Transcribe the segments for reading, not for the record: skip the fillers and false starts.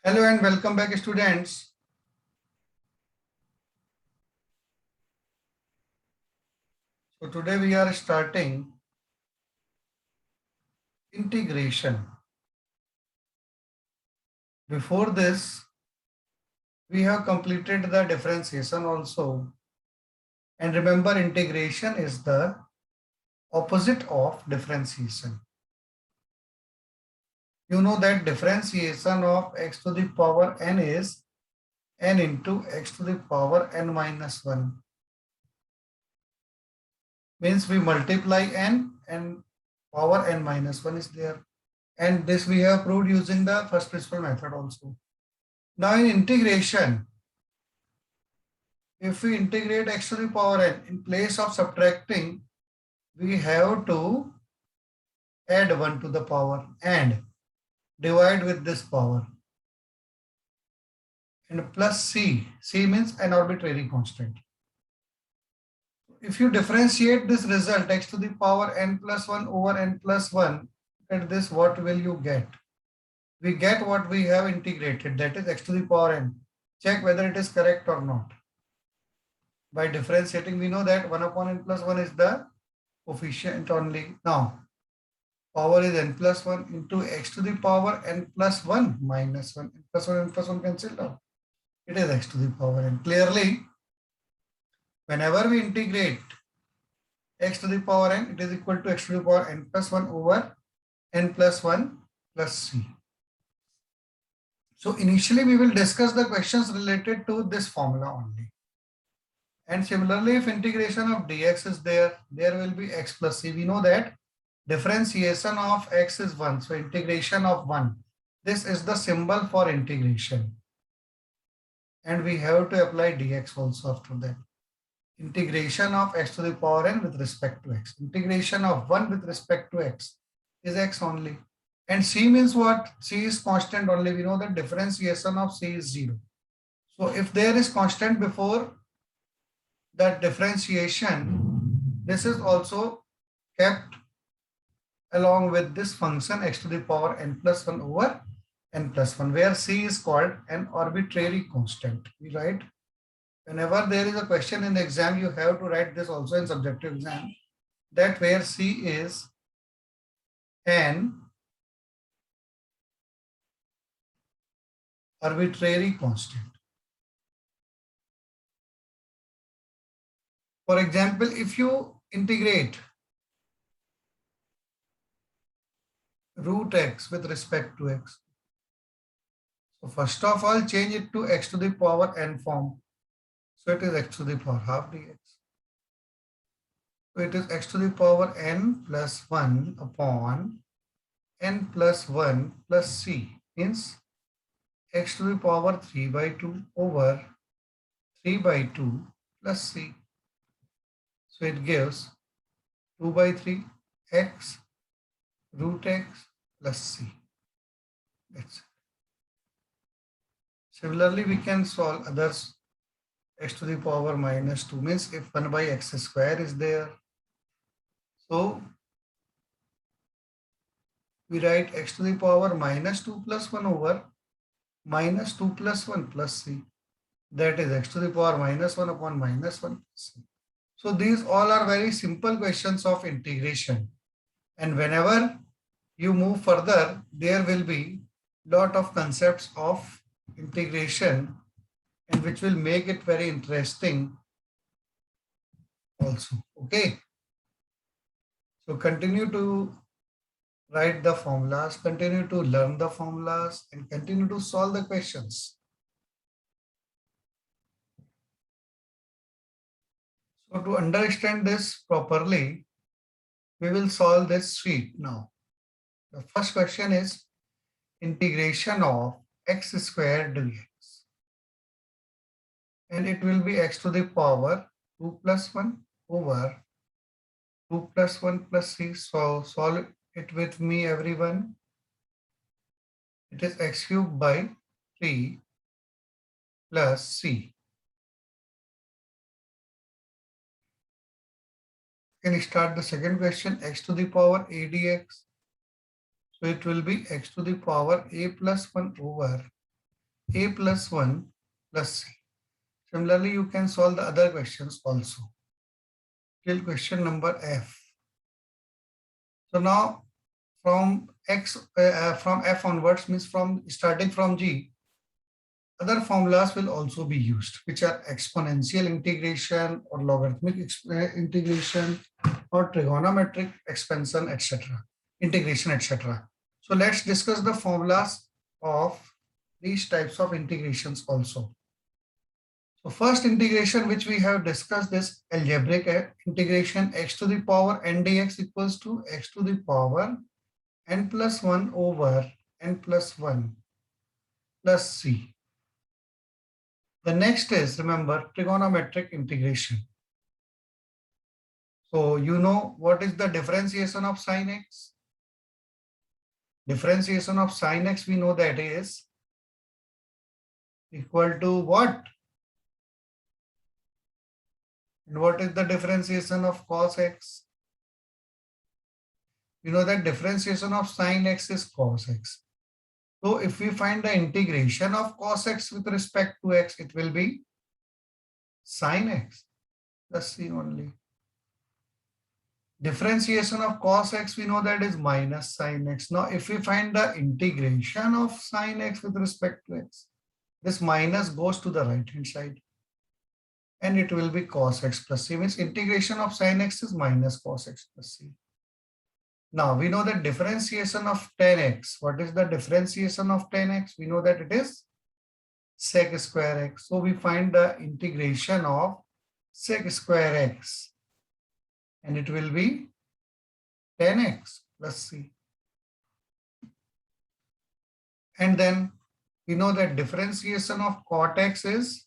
Hello and welcome back, students. So today we are starting integration. Before this, we have completed the differentiation also. And remember, integration is the opposite of differentiation. You know that differentiation of x to the power n is n into x to the power n minus 1. Means we multiply n and power n minus 1 is there. And this we have proved using the first principle method also. Now in integration, if we integrate x to the power n, in place of subtracting, we have to add 1 to the power and divide with this power. And plus c, c means an arbitrary constant. If you differentiate this result, x to the power n plus 1 over n plus 1, at this, what will you get? We get what we have integrated, that is x to the power n. Check whether it is correct or not. By differentiating, we know that 1 upon n plus 1 is the coefficient only. Now, power is n plus 1 into x to the power n plus 1 minus 1. N plus 1 cancelled out. It is x to the power n. Clearly, whenever we integrate x to the power n, it is equal to x to the power n plus 1 over n plus 1 plus c. So initially, we will discuss the questions related to this formula only. And similarly, if integration of dx is there, there will be x plus c. We know that differentiation of x is 1. So integration of 1. This is the symbol for integration. And we have to apply dx also after that. Integration of x to the power n with respect to x. Integration of 1 with respect to x is x only. And c means what? C is constant only. We know that differentiation of c is 0. So if there is constant before that differentiation, this is also kept along with this function x to the power n plus 1 over n plus 1, where c is called an arbitrary constant. We write, whenever there is a question in the exam, you have to write this also in subjective exam, that where c is an arbitrary constant. For example, if you integrate root x with respect to x, so first of all, change it to x to the power n form. So it is x to the power half dx. So it is x to the power n plus 1 upon n plus 1 plus c, means x to the power 3 by 2 over 3 by 2 plus c. So it gives 2 by 3 x root x plus c. That's it. Similarly, we can solve others. X to the power minus 2 means if 1 by x square is there, so we write x to the power minus 2 plus 1 over minus 2 plus 1 plus c. That is x to the power minus 1 upon minus 1 plus c. So these all are very simple questions of integration. And whenever you move further, there will be lot of concepts of integration, and which will make it very interesting also. Okay. So continue to write the formulas, continue to learn the formulas, and continue to solve the questions. So to understand this properly, we will solve this sheet now. The first question is integration of x squared dx. And it will be x to the power 2 plus 1 over 2 plus 1 plus c. So solve it with me, everyone. It is x cubed by 3 plus c. Can start the second question, x to the power a dx. So it will be x to the power a plus 1 over a plus 1 plus c. Similarly, you can solve the other questions also till question number f. So now from from f onwards, means from starting from g, other formulas will also be used, which are exponential integration or logarithmic integration or trigonometric expansion, etc. Integration, etc. So let's discuss the formulas of these types of integrations also. So first integration which we have discussed is algebraic integration. X to the power n dx equals to x to the power n plus 1 over n plus 1 plus c. The next is, remember, trigonometric integration. So you know what is the differentiation of sin x? Differentiation of sin x, we know that is equal to what? And what is the differentiation of cos x? We know that differentiation of sin x is cos x. So if we find the integration of cos x with respect to x, it will be sin x plus c only. Differentiation of cos x, we know that is minus sin x. Now, if we find the integration of sin x with respect to x, this minus goes to the right hand side and it will be cos x plus c. Means integration of sin x is minus cos x plus c. Now, we know that differentiation of tan x. What is the differentiation of tan x? We know that it is sec square x. So, we find the integration of sec square x and it will be tan x plus c. And then we know that differentiation of cot x is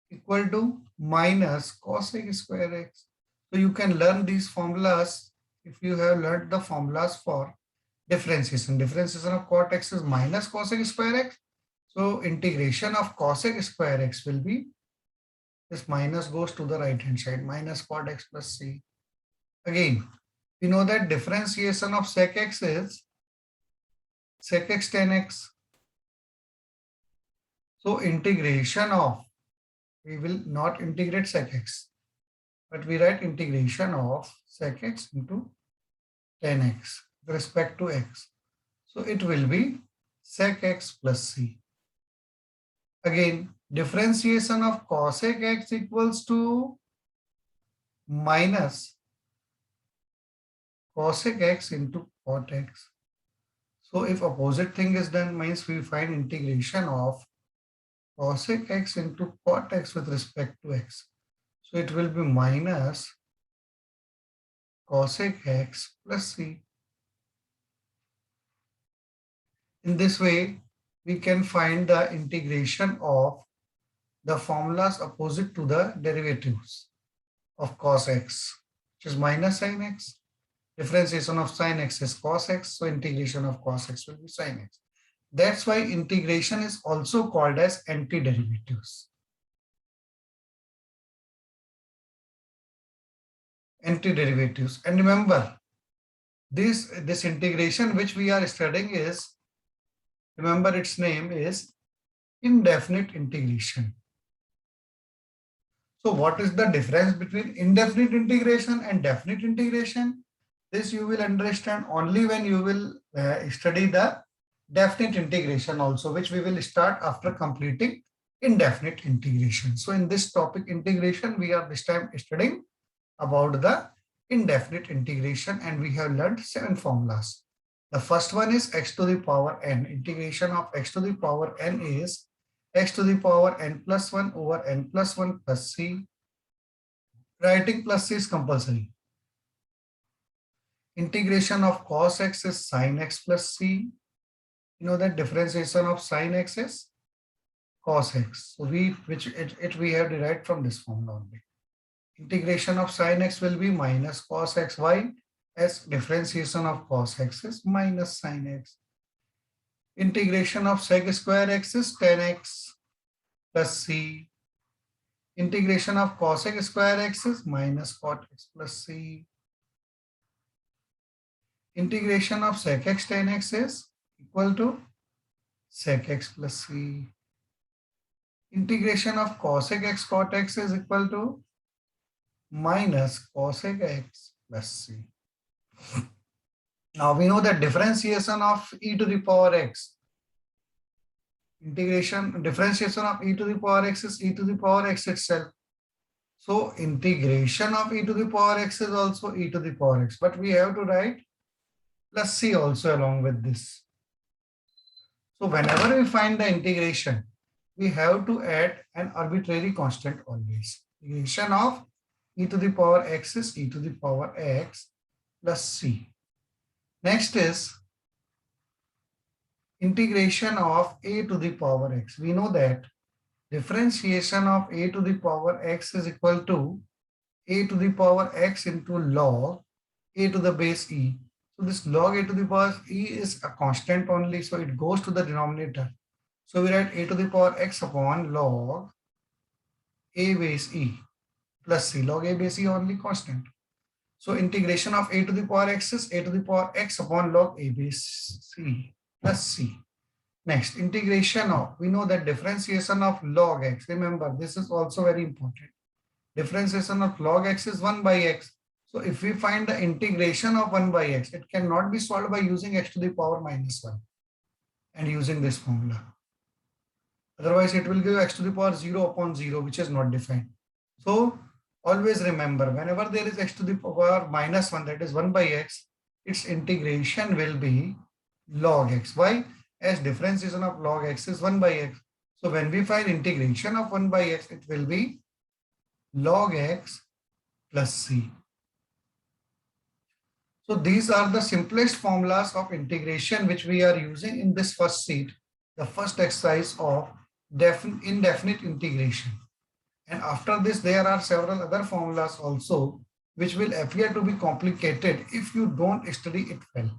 equal to minus cosec square x. So you can learn these formulas if you have learned the formulas for differentiation. Differentiation of cot x is minus cosec square x. So integration of cosec square x will be, this minus goes to the right hand side, minus cot x plus c. Again, we know that differentiation of sec x is sec x tan x. So integration of, we will not integrate sec x, but we write integration of sec x into tan x with respect to x. So it will be sec x plus c. Again, differentiation of cosec x equals to minus cosec x into cot x. So if opposite thing is done, means we find integration of cosec x into cot x with respect to x. So it will be minus cosec x plus c. In this way, we can find the integration of the formulas opposite to the derivatives of cos x, which is minus sin x. Differentiation of sin x is cos x, so integration of cos x will be sin x. That's why integration is also called as antiderivatives. Antiderivatives. And remember, this integration which we are studying is, remember its name is indefinite integration. So what is the difference between indefinite integration and definite integration? This you will understand only when you will study the definite integration also, which we will start after completing indefinite integration. So in this topic integration, we are this time studying about the indefinite integration and we have learned 7 formulas. The first one is x to the power n. Integration of x to the power n is x to the power n plus 1 over n plus 1 plus c. Writing plus c is compulsory. Integration of cos x is sin x plus c. You know that differentiation of sin x is cos x. So we have derived from this formula only. Integration of sin x will be minus cos x y, as differentiation of cos x is minus sin x. Integration of sec square x is tan x plus c. Integration of cosec square x is minus cot x plus c. Integration of sec x tan x is equal to sec x plus c. Integration of cosec x cot x is equal to minus cosec x plus c. Now we know that differentiation of e to the power x, differentiation of e to the power x is e to the power x itself. So integration of e to the power x is also e to the power x, but we have to write plus c also along with this. So whenever we find the integration, we have to add an arbitrary constant always. Integration of e to the power x is e to the power x plus c. Next is integration of a to the power x. We know that differentiation of a to the power x is equal to a to the power x into log a to the base e. So this log a to the power e is a constant only, so it goes to the denominator. So we write a to the power x upon log a base e plus c. Log a base e only constant. So integration of a to the power x is a to the power x upon log a base c plus c. Next, integration of, we know that differentiation of log x. Remember, this is also very important. Differentiation of log x is 1 by x. So if we find the integration of 1 by x, it cannot be solved by using x to the power minus 1 and using this formula. Otherwise, it will give x to the power 0 upon 0, which is not defined. So always remember, whenever there is x to the power minus 1, that is 1 by x, its integration will be log x. Why? As differentiation of log x is 1 by x. So when we find integration of 1 by x, it will be log x plus c. So these are the simplest formulas of integration which we are using in this first sheet, the first exercise of indefinite integration. And after this, there are several other formulas also which will appear to be complicated if you don't study it well.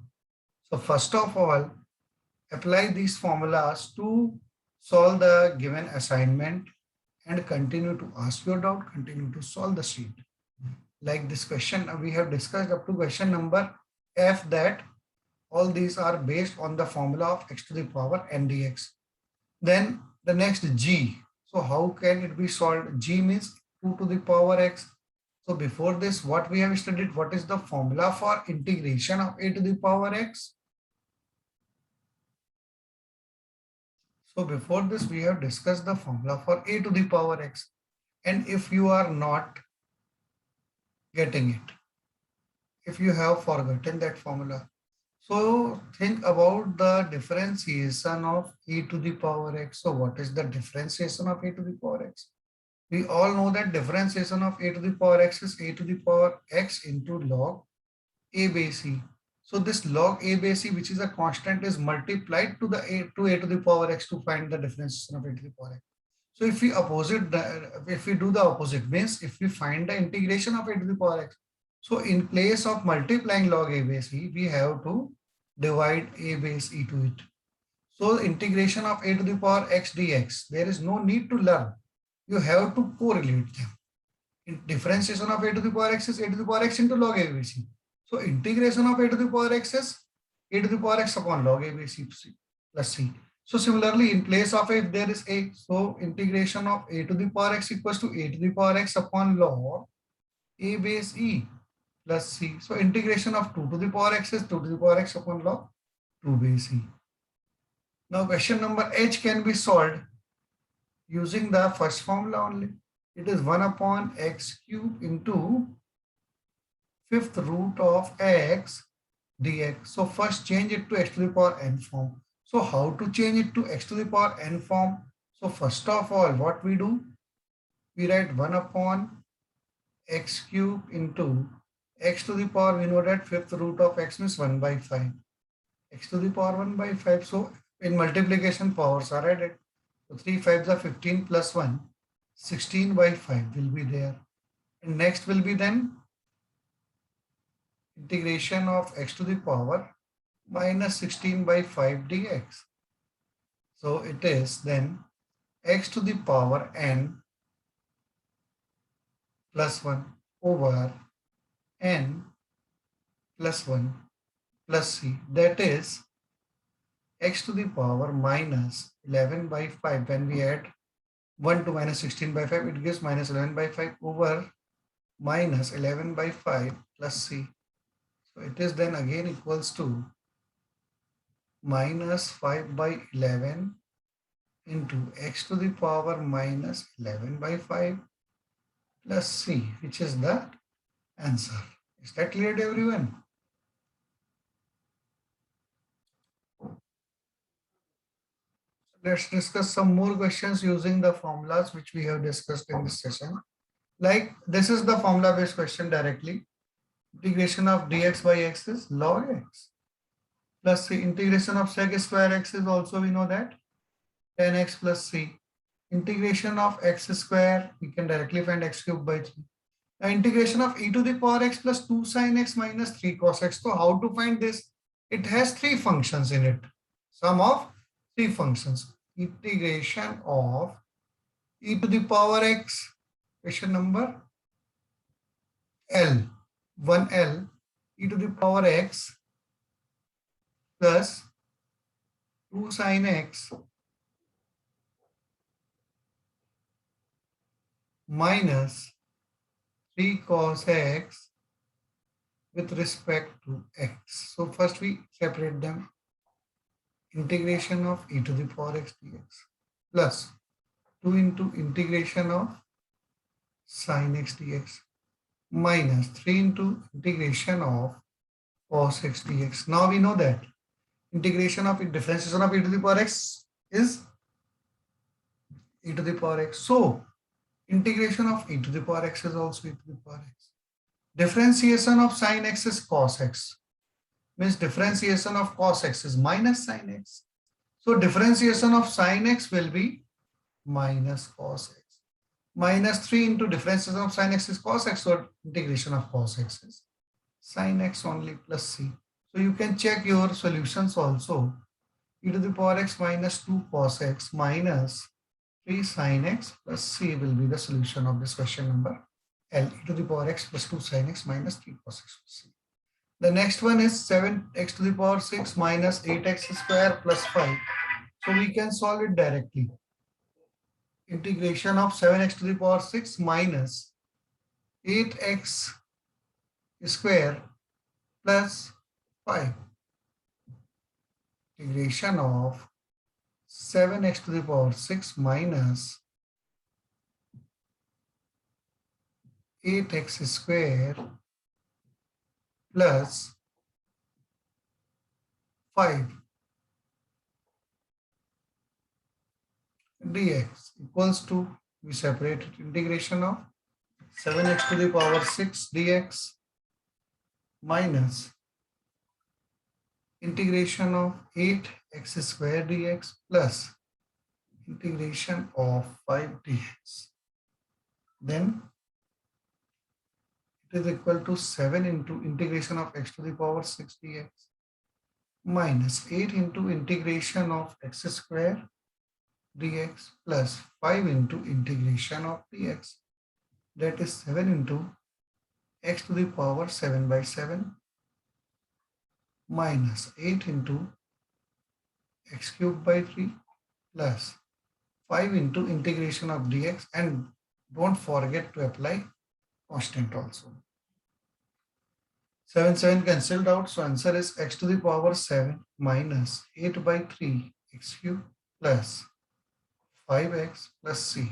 So first of all, apply these formulas to solve the given assignment and continue to ask your doubt, continue to solve the sheet. Like this question, we have discussed up to question number F that all these are based on the formula of x to the power n dx. Then the next G. So how can it be solved? G means 2 to the power x. So before this, what we have studied, what is the formula for integration of a to the power x? So before this, we have discussed the formula for a to the power x. And if you are not getting it, if you have forgotten that formula, so think about the differentiation of e to the power x. So what is the differentiation of a to the power x? We all know that differentiation of a to the power x is a to the power x into log a base e. So this log a base e, which is a constant, is multiplied to the a to the power x to find the differentiation of a to the power x. So if we do the opposite, means if we find the integration of a to the power x, so in place of multiplying log a base e, we have to divide a base e to it. So integration of a to the power x dx, there is no need to learn. You have to correlate them. In differentiation of a to the power x is a to the power x into log a base e. So integration of a to the power x is a to the power x upon log a base e plus c. So similarly, in place of if there is a, so integration of a to the power x equals to a to the power x upon log a base e plus c. So integration of 2 to the power x is 2 to the power x upon log 2 base e. Now question number H can be solved using the first formula only. It is 1 upon x cube into fifth root of x dx. So first change it to x to the power n form. So how to change it to x to the power n form? So first of all, what we do? We write 1 upon x cube into x to the power, we know that fifth root of x means 1 by 5. X to the power 1 by 5. So in multiplication, powers are added. So 3 5s are 15 plus 1. 16 by 5 will be there. And next will be then integration of x to the power minus 16 by 5 dx. So it is then x to the power n plus 1 over n plus 1 plus c. That is x to the power minus 11 by 5. When we add 1 to minus 16 by 5, it gives minus 11 by 5 over minus 11 by 5 plus c. So it is then again equals to minus 5 by 11 into x to the power minus 11 by 5 plus c, which is the answer. Is that clear to everyone? Let's discuss some more questions using the formulas which we have discussed in this session. Like this is the formula based question directly. Integration of dx by x is log x plus the integration of sec square x is also we know that 10x plus c. Integration of x square, we can directly find x cubed by 3. The integration of e to the power x plus 2 sin x minus 3 cos x. So how to find this? It has three functions in it. Sum of three functions. Integration of e to the power x, question number L, 1L, e to the power x plus 2 sin x minus 3 cos x with respect to x. So first we separate them. Integration of e to the power x dx plus 2 into integration of sin x dx minus 3 into integration of cos x dx. Now we know that integration of differentiation of e to the power x is e to the power x. So integration of e to the power x is also e to the power x. Differentiation of sin x is cos x. Means differentiation of cos x is minus sin x. So differentiation of sin x will be minus cos x. Minus 3 into differentiation of sin x is cos x. So integration of cos x is sin x only plus c. So you can check your solutions also. E to the power x minus 2 cos x minus 3 sin x plus c will be the solution of this question number L. E to the power x plus 2 sin x minus 3 cos x plus c. The next one is 7x to the power 6 minus 8x square plus 5. So we can solve it directly. Integration of 7x to the power 6 minus 8x square plus 5. Integration of 7x to the power 6 minus 8x square plus 5 dx equals to, we separate it, integration of 7x to the power 6 dx minus integration of 8x square dx plus integration of 5 dx. Then it is equal to 7 into integration of x to the power 6 dx minus 8 into integration of x square dx plus 5 into integration of dx. That is 7 into x to the power 7 by 7 minus 8 into x cubed by 3 plus 5 into integration of dx, and don't forget to apply constant also. 7 cancelled out, so answer is x to the power 7 minus 8 by 3 x cubed plus 5x plus c.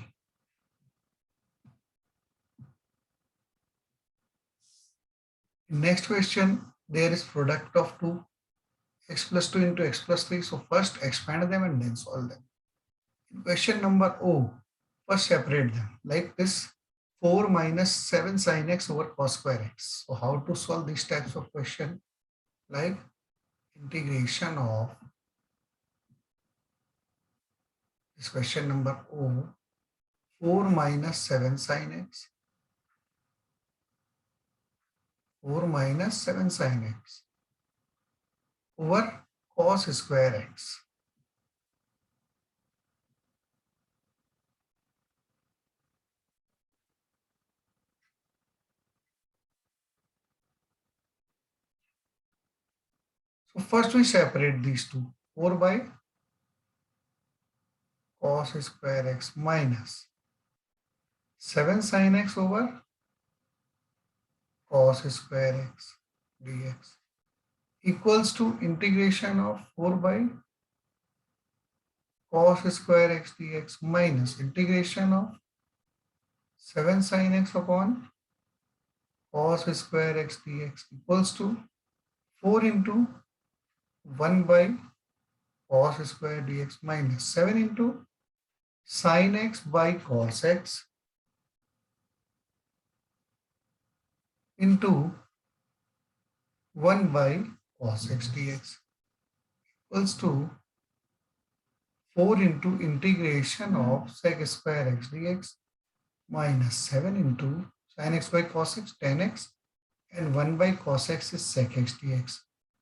Next question, there is product of 2 x plus 2 into x plus 3. So first expand them and then solve them. In question number O, first separate them like this, 4 minus 7 sin x over cos square x. So how to solve these types of question? Like integration of this question number O, 4 minus 7 sin x, 4 minus 7 sin x over cos square x. So first we separate these two. 4 by cos square x minus 7 sin x over cos square x dx equals to integration of 4 by cos square x dx minus integration of 7 sin x upon cos square x dx equals to 4 into 1 by cos square dx minus 7 into sin x by cos x into 1 by cos x dx equals to 4 into integration of sec square x dx minus 7 into sin x by cos x tan x and 1 by cos x is sec x dx.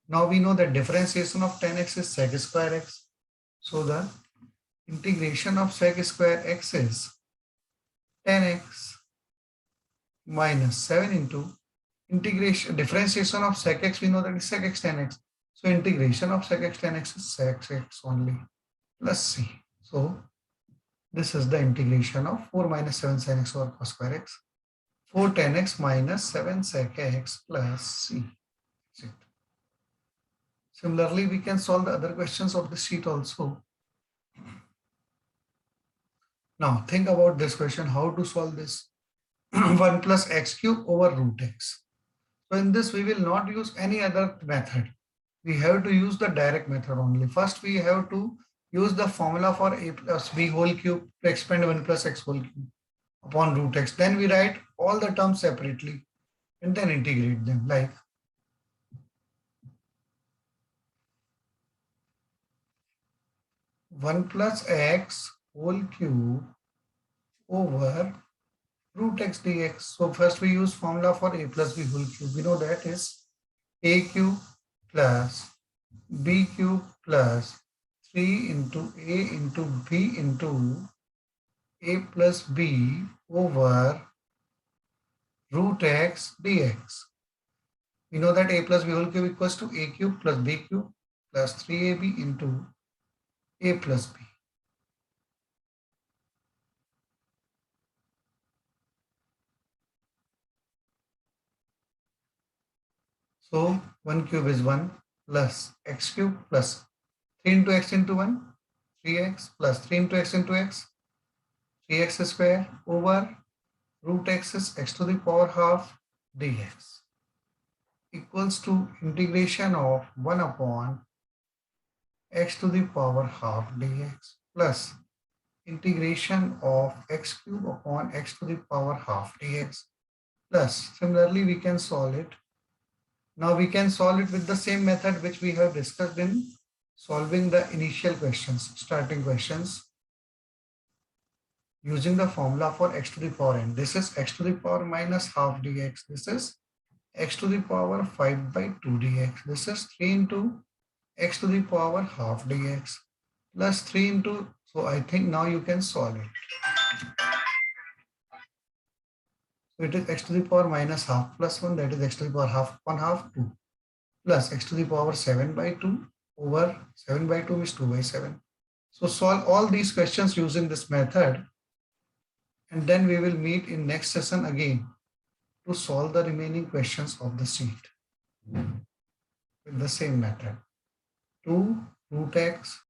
Now we know that differentiation of tan x is sec square x. So the integration of sec square x is tan x minus 7 into integration differentiation of sec x, we know that is sec x tan x. So integration of sec x tan x is sec x only plus c. So this is the integration of 4 minus 7 sin x over cos square x. 4 tan x minus 7 sec x plus c. That's it. Similarly, we can solve the other questions of this sheet also. Now think about this question, how to solve this. 1 plus x cube over root x. So in this, we will not use any other method. We have to use the direct method only. First, we have to use the formula for a plus b whole cube to expand 1 plus x whole cube upon root x. Then we write all the terms separately and then integrate them like 1 plus x whole cube over root x dx. So first we use formula for a plus b whole cube. We know that is a cube plus b cube plus 3 into a into b into a plus b over root x dx. We know that a plus b whole cube equals to a cube plus b cube plus 3ab into a plus b. So 1 cube is 1 plus x cube plus 3 into x into 1, 3x plus 3 into x into x, 3x square over root x is x to the power half dx equals to integration of 1 upon x to the power half dx plus integration of x cube upon x to the power half dx plus similarly we can solve it. Now we can solve it with the same method which we have discussed in solving the initial questions, starting questions, using the formula for x to the power n. This is x to the power minus half dx. This is x to the power 5 by 2 dx. This is 3 into x to the power half dx plus 3 into, so I think now you can solve it. So it is x to the power minus half plus 1, that is x to the power half upon half 2 plus x to the power 7 by 2 over 7 by 2 is 2 by 7. So solve all these questions using this method and then we will meet in next session again to solve the remaining questions of the sheet with the same method. 2 root x